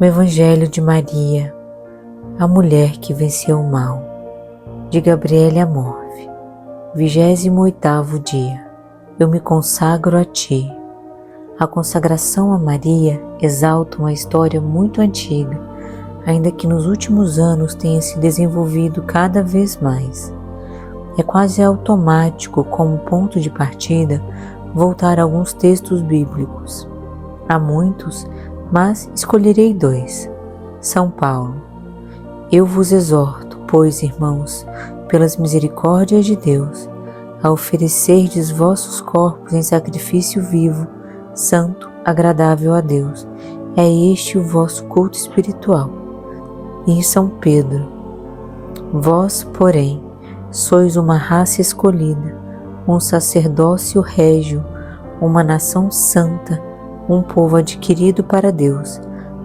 O Evangelho de Maria, a mulher que venceu o mal, de Gabriele Amorfi. 28º dia. Eu me consagro a Ti. A consagração a Maria exalta uma história muito antiga, ainda que nos últimos anos tenha se desenvolvido cada vez mais. É quase automático, como ponto de partida, voltar a alguns textos bíblicos. Há muitos, mas escolherei 2. São Paulo. Eu vos exorto, pois, irmãos, pelas misericórdias de Deus, a oferecerdes vossos corpos em sacrifício vivo, santo, agradável a Deus. É este o vosso culto espiritual. E São Pedro. Vós, porém, sois uma raça escolhida, um sacerdócio régio, uma nação santa, um povo adquirido para Deus,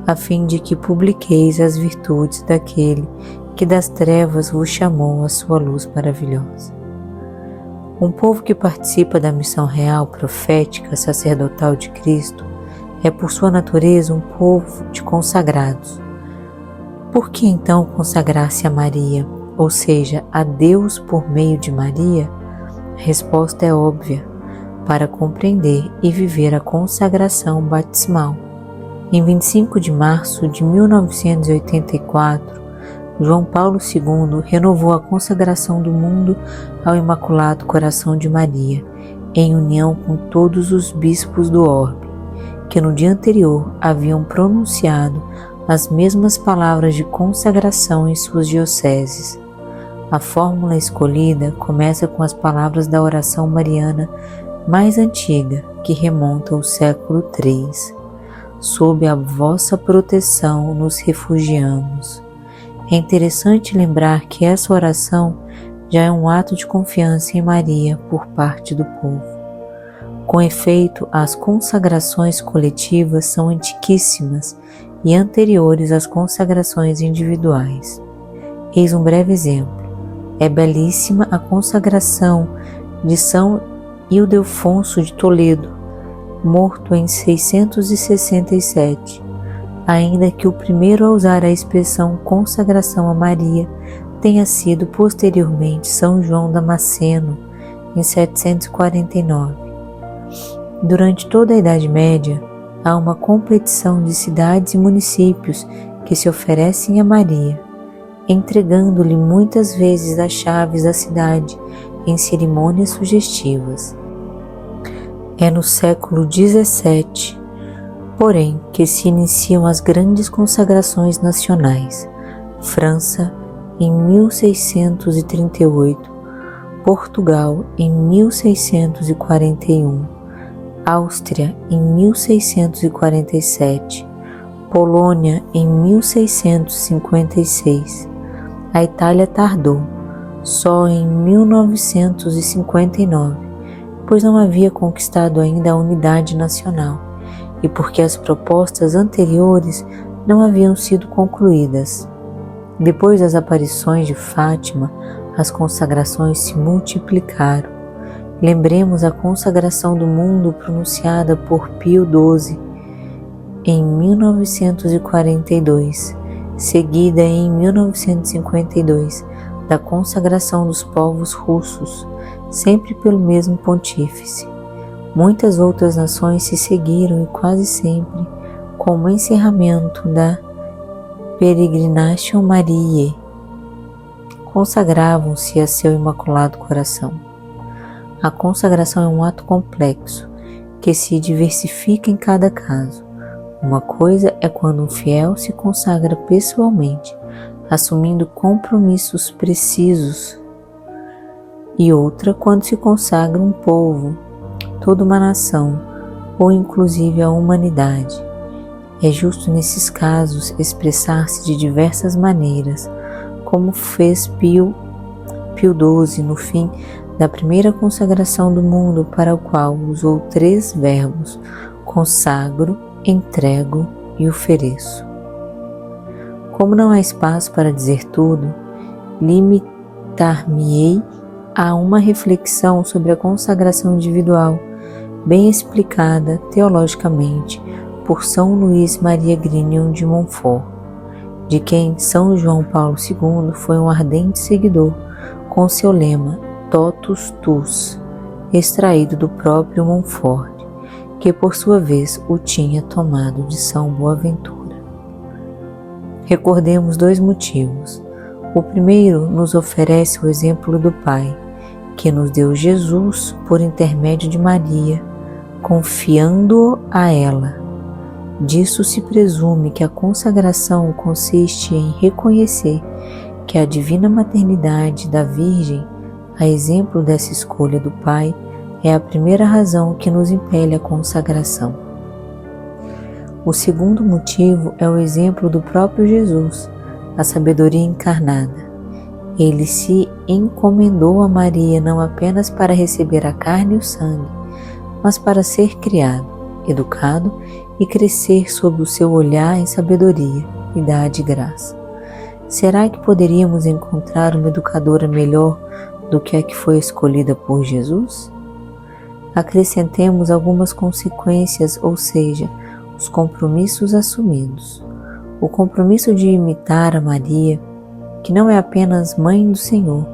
a fim de que publiqueis as virtudes daquele que das trevas vos chamou à sua luz maravilhosa. Um povo que participa da missão real, profética, sacerdotal de Cristo é por sua natureza um povo de consagrados. Por que então consagrar-se a Maria, ou seja, a Deus por meio de Maria? A resposta é óbvia: para compreender e viver a consagração batismal. Em 25 de março de 1984, João Paulo II renovou a consagração do mundo ao Imaculado Coração de Maria, em união com todos os bispos do orbe, que no dia anterior haviam pronunciado as mesmas palavras de consagração em suas dioceses. A fórmula escolhida começa com as palavras da oração mariana mais antiga, que remonta ao século III. Sob a vossa proteção nos refugiamos. É interessante lembrar que essa oração já é um ato de confiança em Maria por parte do povo. Com efeito, as consagrações coletivas são antiquíssimas e anteriores às consagrações individuais. Eis um breve exemplo. É belíssima a consagração de São Ildefonso de Toledo, morto em 667, ainda que o primeiro a usar a expressão consagração a Maria tenha sido posteriormente São João Damasceno, em 749. Durante toda a Idade Média, há uma competição de cidades e municípios que se oferecem a Maria, entregando-lhe muitas vezes as chaves da cidade em cerimônias sugestivas. É no século XVII, porém, que se iniciam as grandes consagrações nacionais. França, em 1638, Portugal, em 1641, Áustria, em 1647, Polônia, em 1656. A Itália tardou, só em 1959, pois não havia conquistado ainda a unidade nacional e porque as propostas anteriores não haviam sido concluídas. Depois das aparições de Fátima, as consagrações se multiplicaram. Lembremos a consagração do mundo pronunciada por Pio XII em 1942, seguida em 1952 da consagração dos povos russos, sempre pelo mesmo pontífice. Muitas outras nações se seguiram e quase sempre como encerramento da Peregrinatio Mariae, consagravam-se a seu Imaculado Coração. A consagração é um ato complexo, que se diversifica em cada caso. Uma coisa é quando um fiel se consagra pessoalmente, assumindo compromissos precisos, e outra quando se consagra um povo, toda uma nação, ou inclusive a humanidade. É justo nesses casos expressar-se de diversas maneiras, como fez Pio XII no fim da primeira consagração do mundo, para o qual usou 3 verbos: consagro, entrego e ofereço. Como não há espaço para dizer tudo, limitar-me-ei a uma reflexão sobre a consagração individual, bem explicada teologicamente por São Luís Maria Grignion de Montfort, de quem São João Paulo II foi um ardente seguidor, com seu lema Totus Tuus, extraído do próprio Montfort, que por sua vez o tinha tomado de São Boaventura. Recordemos 2 motivos. O primeiro nos oferece o exemplo do Pai, que nos deu Jesus por intermédio de Maria, confiando-o a ela. Disso se presume que a consagração consiste em reconhecer que a divina maternidade da Virgem, a exemplo dessa escolha do Pai, é a primeira razão que nos impele à consagração. O segundo motivo é o exemplo do próprio Jesus, a sabedoria encarnada. Ele se encomendou a Maria não apenas para receber a carne e o sangue, mas para ser criado, educado e crescer sob o seu olhar em sabedoria, idade e graça. Será que poderíamos encontrar uma educadora melhor do que a que foi escolhida por Jesus? Acrescentemos algumas consequências, ou seja, os compromissos assumidos. O compromisso de imitar a Maria, que não é apenas mãe do Senhor,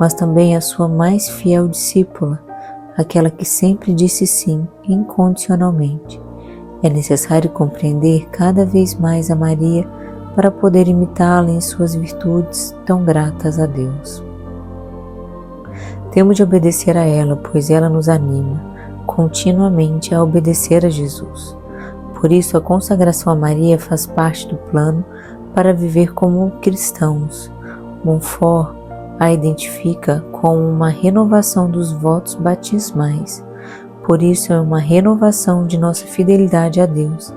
mas também a sua mais fiel discípula, aquela que sempre disse sim incondicionalmente. É necessário compreender cada vez mais a Maria para poder imitá-la em suas virtudes tão gratas a Deus. Temos de obedecer a ela, pois ela nos anima continuamente a obedecer a Jesus. Por isso, a consagração a Maria faz parte do plano para viver como cristãos. Montfort a identifica com uma renovação dos votos batismais. Por isso, é uma renovação de nossa fidelidade a Deus,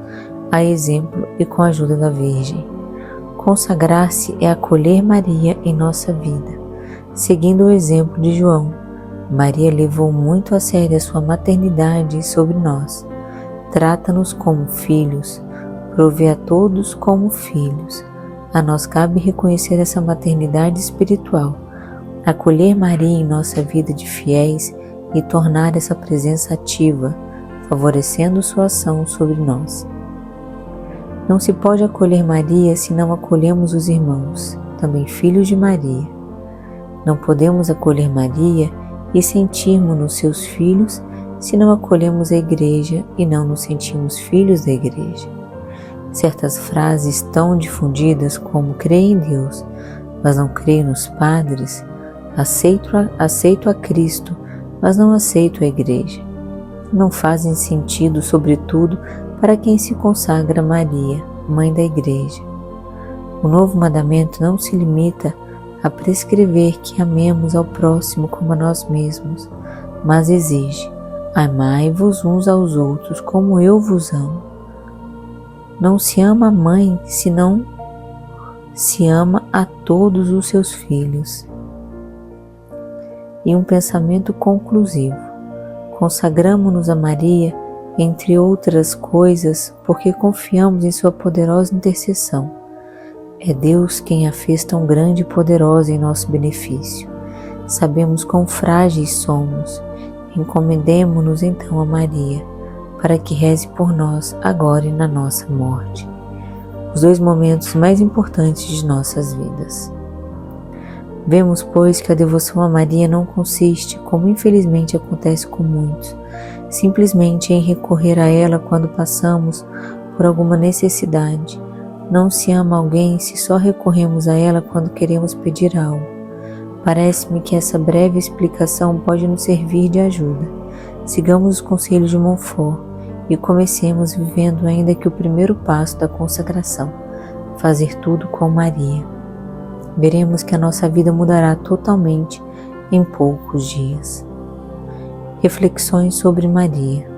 a exemplo e com a ajuda da Virgem. Consagrar-se é acolher Maria em nossa vida. Seguindo o exemplo de João, Maria levou muito a sério a sua maternidade sobre nós. Trata-nos como filhos, provê a todos como filhos. A nós cabe reconhecer essa maternidade espiritual, acolher Maria em nossa vida de fiéis e tornar essa presença ativa, favorecendo sua ação sobre nós. Não se pode acolher Maria se não acolhemos os irmãos, também filhos de Maria. Não podemos acolher Maria e sentirmos-nos seus filhos se não acolhemos a Igreja e não nos sentimos filhos da Igreja. Certas frases tão difundidas como creio em Deus, mas não creio nos padres, aceito a Cristo, mas não aceito a Igreja, não fazem sentido, sobretudo, para quem se consagra a Maria, Mãe da Igreja. O novo mandamento não se limita a prescrever que amemos ao próximo como a nós mesmos, mas exige: amai-vos uns aos outros como eu vos amo. Não se ama a mãe, senão se ama a todos os seus filhos. E um pensamento conclusivo: consagramo-nos a Maria, entre outras coisas, porque confiamos em sua poderosa intercessão. É Deus quem a fez tão grande e poderosa em nosso benefício. Sabemos quão frágeis somos. Encomendemo-nos então a Maria, para que reze por nós agora e na nossa morte. Os 2 momentos mais importantes de nossas vidas. Vemos, pois, que a devoção a Maria não consiste, como infelizmente acontece com muitos, simplesmente em recorrer a ela quando passamos por alguma necessidade. Não se ama alguém se só recorremos a ela quando queremos pedir algo. Parece-me que essa breve explicação pode nos servir de ajuda. Sigamos os conselhos de Montfort e comecemos vivendo ainda que o primeiro passo da consagração, fazer tudo com Maria. Veremos que a nossa vida mudará totalmente em poucos dias. Reflexões sobre Maria.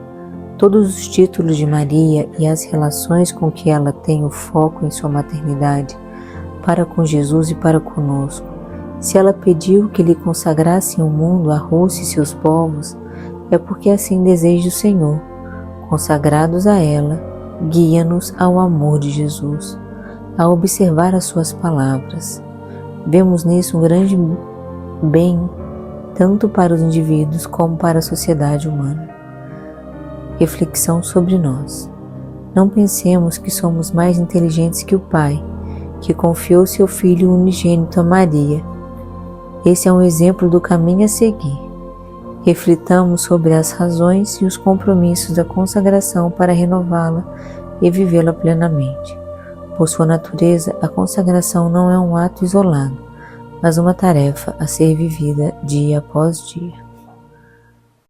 Todos os títulos de Maria e as relações com que ela tem o foco em sua maternidade para com Jesus e para conosco. Se ela pediu que lhe consagrassem o mundo, a Rússia e seus povos, é porque assim deseja o Senhor. Consagrados a ela, guia-nos ao amor de Jesus, a observar as suas palavras. Vemos nisso um grande bem, tanto para os indivíduos como para a sociedade humana. Reflexão sobre nós. Não pensemos que somos mais inteligentes que o Pai, que confiou seu Filho unigênito a Maria. Esse é um exemplo do caminho a seguir. Reflitamos sobre as razões e os compromissos da consagração para renová-la e vivê-la plenamente. Por sua natureza, a consagração não é um ato isolado, mas uma tarefa a ser vivida dia após dia.